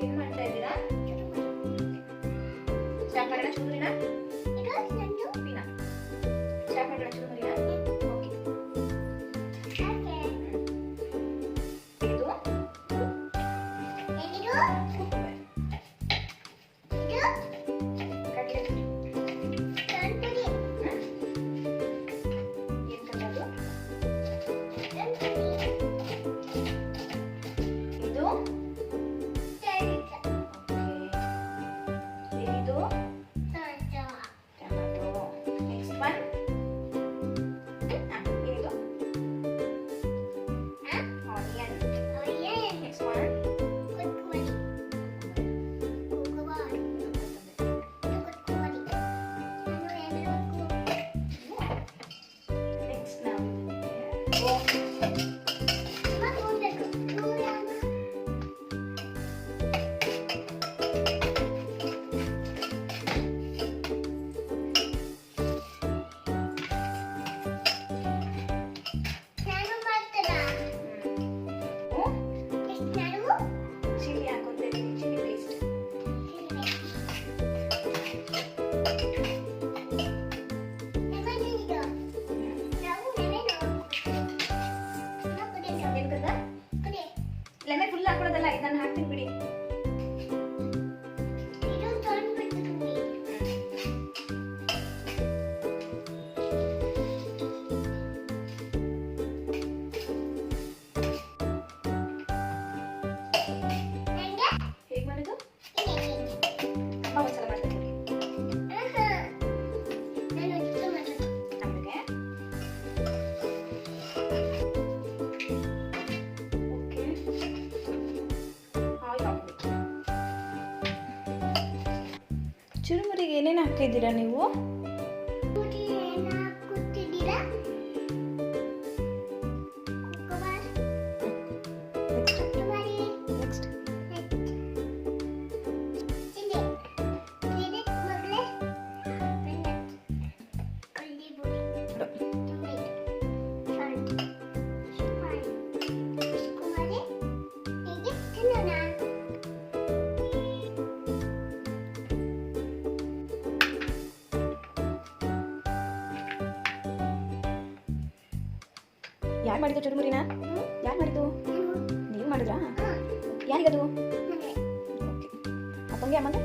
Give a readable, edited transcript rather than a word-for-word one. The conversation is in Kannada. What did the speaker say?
ಏನು ಮಾಡ್ತಾ ಇದ್ದೀರಾ? ಸ್ಟಾರ್ಟ್ ಮಾಡೋಣ ಚುರುಮುರಿನ? ಪೀನಾ ಸ್ಟಾರ್ಟ್ ಮಾಡೋಣ ಚುರುಮುರಿನ? ಓಕೆ. ಇದು ಲೆಮನ್ ಫುಲ್ ಹಾಕೊಳ್ಳೋದಲ್ಲ, ಇದನ್ನ ಹಾಕ್ತೀನಿ ಬಿಡಿ. ಹೇಗೆ ಮಾಡೋದು? ಅಮ್ಮ ಒಂದ್ಸಲ ಮಾಡ್ತೀನಿ. ಚುರುಮುರಿಗೆ ಏನೇನು ಹಾಕಿದ್ದೀರಾ ನೀವು? ಯಾರು ಮಾಡಿದ್ದು ಚುರುಮುರಿನ? ಯಾರು ಮಾಡಿದ್ದು? ನೀವು ಮಾಡಿದ್ರಾ? ಯಾರಿಗದು? ಓಕೆ. ಅಪ್ಪಂಗೆ ಅಮ್ಮಂಗೆ?